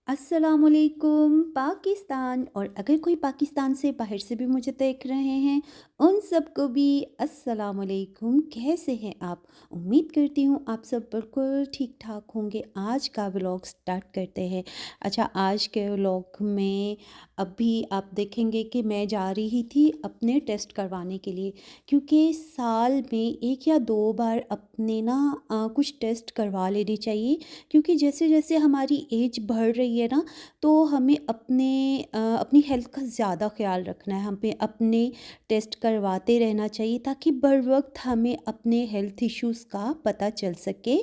अस्सलामुअलैकुम पाकिस्तान। और अगर कोई पाकिस्तान से बाहर से भी मुझे देख रहे हैं, उन सबको भी अस्सलामुअलैकुम। कैसे हैं आप? उम्मीद करती हूँ आप सब बिल्कुल ठीक ठाक होंगे। आज का व्लॉग स्टार्ट करते हैं। अच्छा, आज के व्लॉग में अभी आप देखेंगे कि मैं जा रही थी अपने टेस्ट करवाने के लिए, क्योंकि साल में एक या दो बार अपने ना कुछ टेस्ट करवा लेने चाहिए। क्योंकि जैसे जैसे हमारी एज बढ़ रही है ना, तो हमें अपनी हेल्थ का ज़्यादा ख्याल रखना है। हमें अपने टेस्ट करवाते रहना चाहिए ताकि बर वक्त हमें अपने हेल्थ इश्यूज़ का पता चल सके।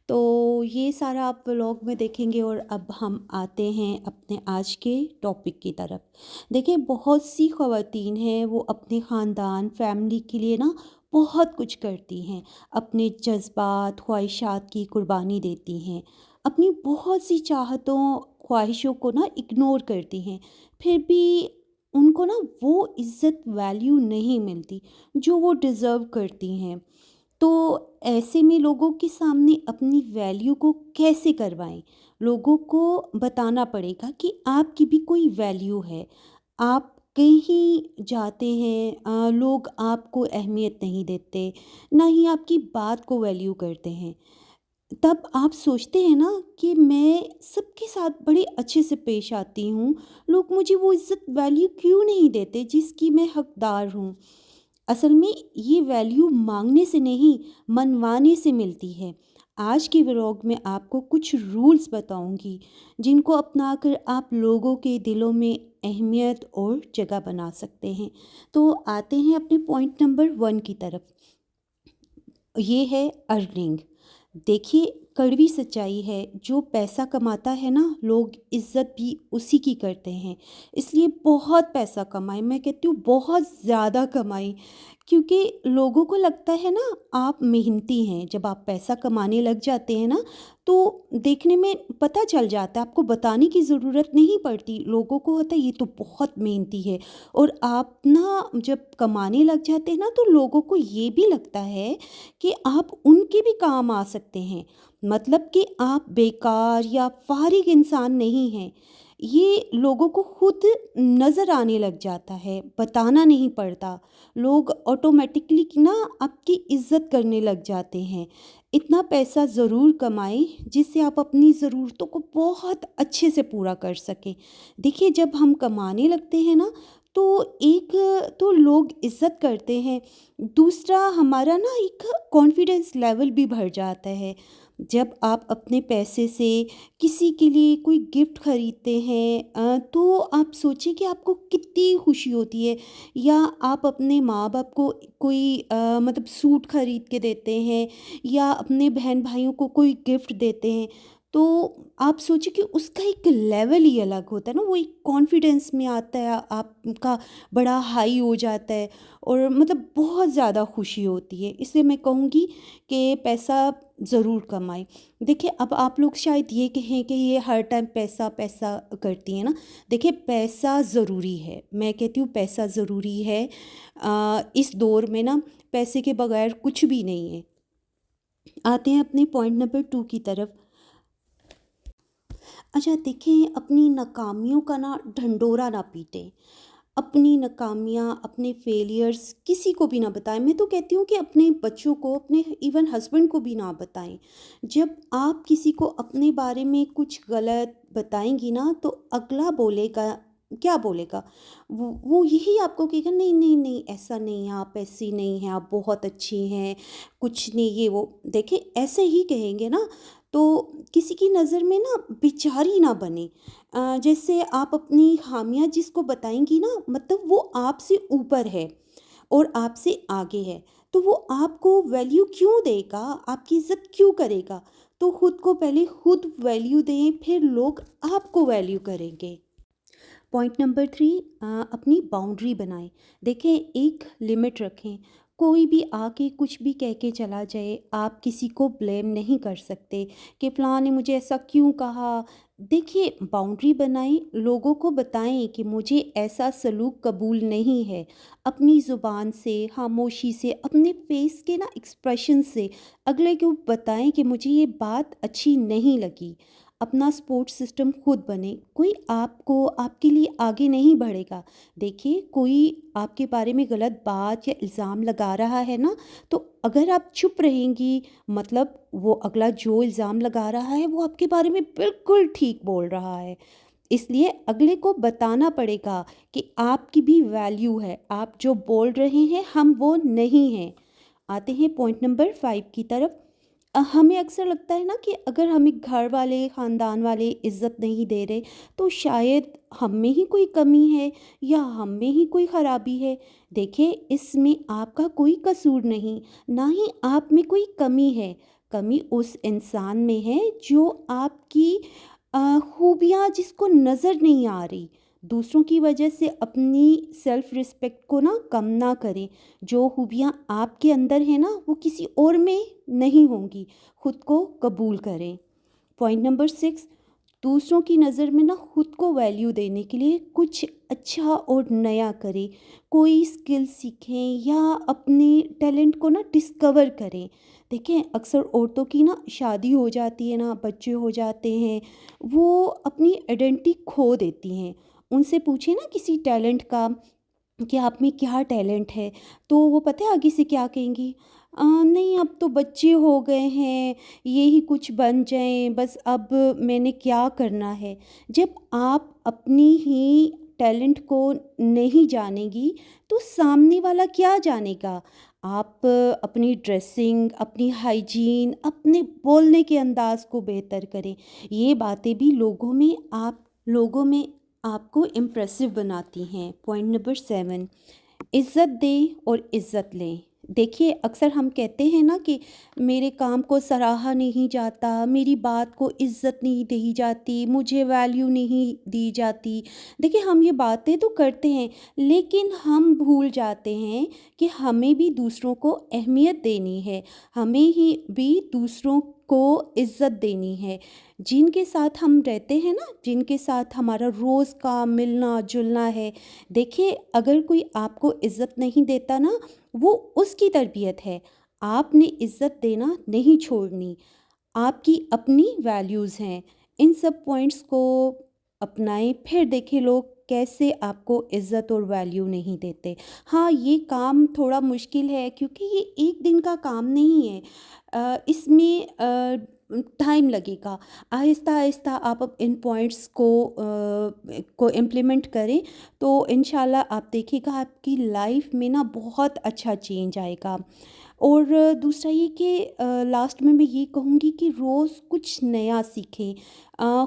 तो ये सारा आप व्लॉग में देखेंगे। और अब हम आते हैं अपने आज के टॉपिक की तरफ। देखिए, बहुत सी ख़वातीन हैं वो अपने ख़ानदान फैमिली के लिए ना बहुत कुछ करती हैं, अपने जज्बात ख्वाहिशात की कुर्बानी देती हैं, अपनी बहुत सी चाहतों ख्वाहिशों को ना इग्नोर करती हैं। फिर भी उनको ना वो इज़्ज़त वैल्यू नहीं मिलती जो वो डिज़र्व करती हैं। तो ऐसे में लोगों के सामने अपनी वैल्यू को कैसे करवाएं? लोगों को बताना पड़ेगा कि आपकी भी कोई वैल्यू है। आप कहीं जाते हैं, लोग आपको अहमियत नहीं देते, ना ही आपकी बात को वैल्यू करते हैं। तब आप सोचते हैं ना कि मैं सबके साथ बड़े अच्छे से पेश आती हूँ, लोग मुझे वो इज़्ज़त वैल्यू क्यों नहीं देते जिसकी मैं हकदार हूँ। असल में ये वैल्यू मांगने से नहीं, मनवाने से मिलती है। आज के व्लॉग में आपको कुछ रूल्स बताऊंगी जिनको अपनाकर आप लोगों के दिलों में अहमियत और जगह बना सकते हैं। तो आते हैं अपने पॉइंट नंबर 1 की तरफ। ये है अर्निंग। देखिए, कड़वी सच्चाई है, जो पैसा कमाता है ना, लोग इज़्ज़त भी उसी की करते हैं। इसलिए बहुत पैसा कमाएं, मैं कहती हूँ बहुत ज़्यादा कमाएं, क्योंकि लोगों को लगता है ना आप मेहनती हैं। जब आप पैसा कमाने लग जाते हैं ना, तो देखने में पता चल जाता है, आपको बताने की ज़रूरत नहीं पड़ती। लोगों को होता है ये तो बहुत मेहनती है। और आप ना जब कमाने लग जाते हैं ना, तो लोगों को ये भी लगता है कि आप उनके भी काम आ सकते हैं। मतलब कि आप बेकार या फारिग इंसान नहीं हैं। ये लोगों को खुद नज़र आने लग जाता है, बताना नहीं पड़ता। लोग ऑटोमेटिकली ना आपकी इज़्ज़त करने लग जाते हैं। इतना पैसा ज़रूर कमाएं जिससे आप अपनी ज़रूरतों को बहुत अच्छे से पूरा कर सकें। देखिए, जब हम कमाने लगते हैं ना, तो एक तो लोग इज़्ज़त करते हैं, दूसरा हमारा ना एक कॉन्फिडेंस लेवल भी बढ़ जाता है। जब आप अपने पैसे से किसी के लिए कोई गिफ्ट खरीदते हैं, तो आप सोचिए कि आपको कितनी खुशी होती है। या आप अपने माँ बाप को कोई मतलब सूट खरीद के देते हैं, या अपने बहन भाइयों को कोई गिफ्ट देते हैं, तो आप सोचिए कि उसका एक लेवल ही अलग होता है ना। वो एक कॉन्फिडेंस में आता है, आपका बड़ा हाई हो जाता है, और मतलब बहुत ज़्यादा खुशी होती है। इसलिए मैं कहूँगी कि पैसा ज़रूर कमाएं। देखिए, अब आप लोग शायद ये कहें कि ये हर टाइम पैसा पैसा करती हैं ना। देखिए, पैसा ज़रूरी है, मैं कहती हूँ पैसा ज़रूरी है। इस दौर में ना पैसे के बगैर कुछ भी नहीं है। आते हैं अपने पॉइंट नंबर 2 की तरफ। अच्छा, देखें, अपनी नाकामियों का ना ढंढोरा ना पीटें। अपनी नाकामियाँ, अपने फेलियर्स किसी को भी ना बताएं। मैं तो कहती हूँ कि अपने बच्चों को, अपने इवन हस्बैंड को भी ना बताएं। जब आप किसी को अपने बारे में कुछ गलत बताएंगी ना, तो अगला बोलेगा, क्या बोलेगा, वो यही आपको कहेगा, नहीं नहीं नहीं, ऐसा नहीं है, आप ऐसी नहीं हैं, आप बहुत अच्छी हैं, कुछ नहीं ये वो। देखिए, ऐसे ही कहेंगे ना, तो किसी की नज़र में ना बेचारी ना बने। जैसे आप अपनी खामियां जिसको बताएंगी ना, मतलब वो आपसे ऊपर है और आपसे आगे है, तो वो आपको वैल्यू क्यों देगा, आपकी इज्जत क्यों करेगा? तो खुद को पहले खुद वैल्यू दें, फिर लोग आपको वैल्यू करेंगे। पॉइंट नंबर 3, अपनी बाउंड्री बनाएं। देखें, एक लिमिट रखें। कोई भी आके कुछ भी कह के चला जाए, आप किसी को ब्लेम नहीं कर सकते कि फ़लाँ ने मुझे ऐसा क्यों कहा। देखिए, बाउंड्री बनाएँ, लोगों को बताएँ कि मुझे ऐसा सलूक कबूल नहीं है। अपनी ज़ुबान से, खामोशी से, अपने फ़ेस के ना एक्सप्रेशन से अगले को बताएँ कि मुझे ये बात अच्छी नहीं लगी। अपना सपोर्ट सिस्टम खुद बने, कोई आपको आपके लिए आगे नहीं बढ़ेगा। देखिए, कोई आपके बारे में गलत बात या इल्ज़ाम लगा रहा है ना, तो अगर आप चुप रहेंगी, मतलब वो अगला जो इल्ज़ाम लगा रहा है वो आपके बारे में बिल्कुल ठीक बोल रहा है। इसलिए अगले को बताना पड़ेगा कि आपकी भी वैल्यू है, आप जो बोल रहे हैं हम वो नहीं हैं। आते हैं पॉइंट नंबर 5 की तरफ। हमें अक्सर लगता है ना कि अगर हमें घर वाले, ख़ानदान वाले इज़्ज़त नहीं दे रहे, तो शायद हम में ही कोई कमी है या हम में ही कोई ख़राबी है। देखिए, इसमें आपका कोई कसूर नहीं, ना ही आप में कोई कमी है। कमी उस इंसान में है जो आपकी खूबियाँ जिसको नज़र नहीं आ रही। दूसरों की वजह से अपनी सेल्फ़ रिस्पेक्ट को ना कम ना करें। जो खूबियाँ आपके अंदर हैं ना, वो किसी और में नहीं होंगी। खुद को कबूल करें। पॉइंट नंबर 6, दूसरों की नज़र में ना खुद को वैल्यू देने के लिए कुछ अच्छा और नया करें। कोई स्किल सीखें या अपने टैलेंट को ना डिस्कवर करें। देखें, अक्सर औरतों की ना शादी हो जाती है ना, बच्चे हो जाते हैं, वो अपनी आइडेंटिटी खो देती हैं। उनसे पूछें ना किसी टैलेंट का कि आप में क्या टैलेंट है, तो वो पता है आगे से क्या कहेंगी? नहीं, अब तो बच्चे हो गए हैं, ये ही कुछ बन जाएँ, बस अब मैंने क्या करना है। जब आप अपनी ही टैलेंट को नहीं जानेंगी, तो सामने वाला क्या जानेगा? आप अपनी ड्रेसिंग, अपनी हाइजीन, अपने बोलने के अंदाज़ को बेहतर करें। ये बातें भी लोगों में आपको इम्प्रेसिव बनाती हैं। पॉइंट नंबर 7, इज़्ज़त दें और इज़्ज़त लें। देखिए, अक्सर हम कहते हैं ना कि मेरे काम को सराहा नहीं जाता, मेरी बात को इज़्ज़त नहीं दी जाती, मुझे वैल्यू नहीं दी जाती। देखिए, हम ये बातें तो करते हैं, लेकिन हम भूल जाते हैं कि हमें भी दूसरों को अहमियत देनी है, हमें ही भी दूसरों को इज़्ज़त देनी है। जिनके साथ हम रहते हैं ना, जिनके साथ हमारा रोज़ का मिलना-जुलना है, देखिए, अगर कोई आपको इज़्ज़त नहीं देता ना, वो उसकी तरबियत है। आपने इज़्ज़त देना नहीं छोड़नी। आपकी अपनी वैल्यूज़ हैं। इन सब पॉइंट्स को अपनाएँ, फिर देखें लोग कैसे आपको इज़्ज़त और वैल्यू नहीं देते। हाँ, ये काम थोड़ा मुश्किल है क्योंकि ये एक दिन का काम नहीं है। इसमें टाइम लगेगा। आहिस्ता-आहिस्ता आप अब इन पॉइंट्स को इम्प्लीमेंट करें, तो इंशाल्लाह आप देखिएगा आपकी लाइफ़ में ना बहुत अच्छा चेंज आएगा। और दूसरा ये कि लास्ट में मैं ये कहूँगी कि रोज़ कुछ नया सीखें,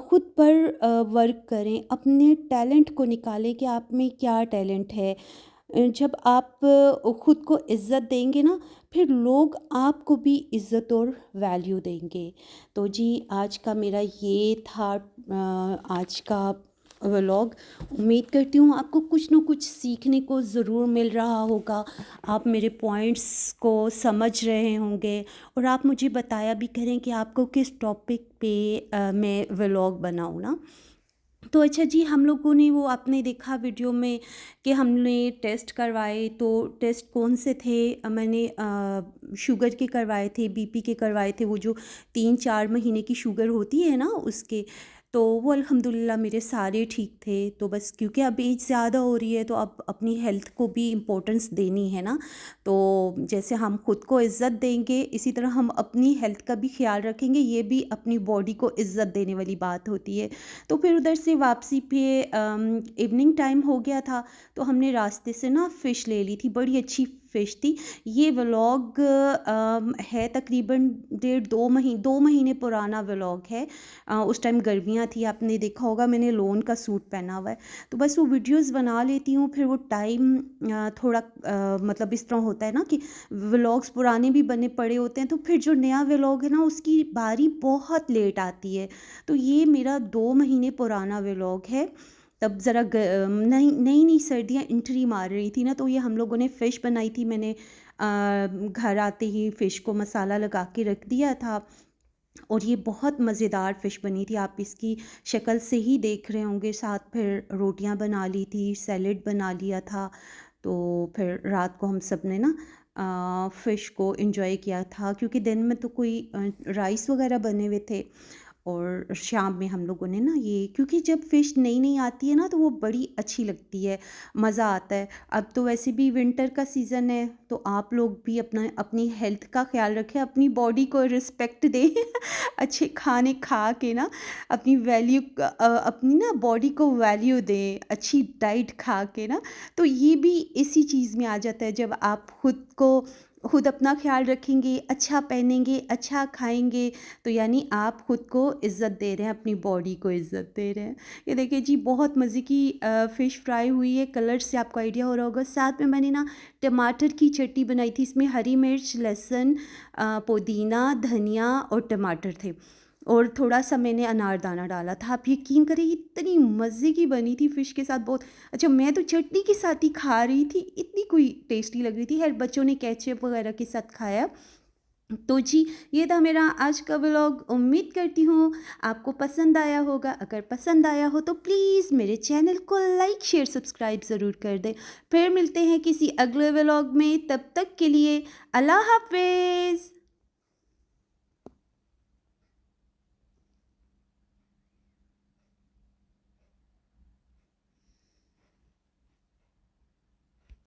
खुद पर वर्क करें, अपने टैलेंट को निकालें कि आप में क्या टैलेंट है। जब आप खुद को इज़्ज़त देंगे ना, फिर लोग आपको भी इज़्ज़त और वैल्यू देंगे। तो जी, आज का मेरा ये था आज का व्लॉग। उम्मीद करती हूँ आपको कुछ न कुछ सीखने को ज़रूर मिल रहा होगा। आप मेरे पॉइंट्स को समझ रहे होंगे और आप मुझे बताया भी करें कि आपको किस टॉपिक पे मैं व्लॉग बनाऊँ ना। तो अच्छा जी, हम लोगों ने वो आपने देखा वीडियो में कि हमने टेस्ट करवाए, तो टेस्ट कौन से थे? मैंने शुगर के करवाए थे, बीपी के करवाए थे, वो जो 3-4 महीने की शुगर होती है ना उसके। तो वो अल्हम्दुलिल्लाह मेरे सारे ठीक थे। तो बस क्योंकि अब एज ज़्यादा हो रही है तो अब अपनी हेल्थ को भी इम्पोर्टेंस देनी है ना। तो जैसे हम खुद को इज़्ज़त देंगे, इसी तरह हम अपनी हेल्थ का भी ख्याल रखेंगे, ये भी अपनी बॉडी को इज़्ज़त देने वाली बात होती है। तो फिर उधर से वापसी पे इवनिंग टाइम हो गया था, तो हमने रास्ते से ना फ़िश ले ली थी, बड़ी अच्छी फ़िश थी। ये व्लॉग है तकरीबन 2 महीने पुराना व्लॉग है। उस टाइम गर्मियाँ थी, आपने देखा होगा मैंने लोन का सूट पहना हुआ है। तो बस वो वीडियोज़ बना लेती हूँ, फिर वो टाइम थोड़ा मतलब इस तरह होता है ना कि व्लॉग्स पुराने भी बने पड़े होते हैं, तो फिर जो नया व्लॉग है ना उसकी बारी बहुत लेट आती है। तो ये मेरा 2 महीने पुराना व्लॉग है। तब ज़रा नई नई नई सर्दियाँ एंट्री मार रही थी ना, तो ये हम लोगों ने फ़िश बनाई थी। मैंने घर आते ही फ़िश को मसाला लगा के रख दिया था और ये बहुत मज़ेदार फ़िश बनी थी। आप इसकी शक्ल से ही देख रहे होंगे। साथ फिर रोटियां बना ली थी, सैलेड बना लिया था। तो फिर रात को हम सब ने ना फ़िश को एंजॉय किया था, क्योंकि दिन में तो कोई राइस वगैरह बने हुए थे। और शाम में हम लोगों ने ना ये, क्योंकि जब फ़िश नई नई आती है ना तो वो बड़ी अच्छी लगती है, मज़ा आता है। अब तो वैसे भी विंटर का सीज़न है, तो आप लोग भी अपना अपनी हेल्थ का ख्याल रखें, अपनी बॉडी को रिस्पेक्ट दें अच्छे खाने खा के ना अपनी अपनी ना बॉडी को वैल्यू दें, अच्छी डाइट खा के ना। तो ये भी इसी चीज़ में आ जाता है, जब आप खुद अपना ख़्याल रखेंगे, अच्छा पहनेंगे, अच्छा खाएँगे, तो यानी आप खुद को इज़्ज़त दे रहे हैं, अपनी बॉडी को इज़्ज़त दे रहे हैं। ये देखिए जी, बहुत मज़े की फ़िश फ्राई हुई है, कलर से आपको आइडिया हो रहा होगा। साथ में मैंने ना टमाटर की चटनी बनाई थी, इसमें हरी मिर्च, लहसुन, पुदीना, धनिया और टमाटर थे, और थोड़ा-सा मैंने अनारदाना डाला था। आप यकीन करिए इतनी मज़े की बनी थी फ़िश के साथ, बहुत अच्छा। मैं तो चटनी के साथ ही खा रही थी, इतनी कोई टेस्टी लग रही थी। ख़ैर बच्चों ने केचप वग़ैरह के साथ खाया। तो जी, ये था मेरा आज का व्लॉग। उम्मीद करती हूँ आपको पसंद आया होगा। अगर पसंद आया हो तो प्लीज़ मेरे चैनल को लाइक, शेयर, सब्सक्राइब ज़रूर कर दें। फिर मिलते हैं किसी अगले व्लॉग में, तब तक के लिए अल्लाह हाफ़िज़।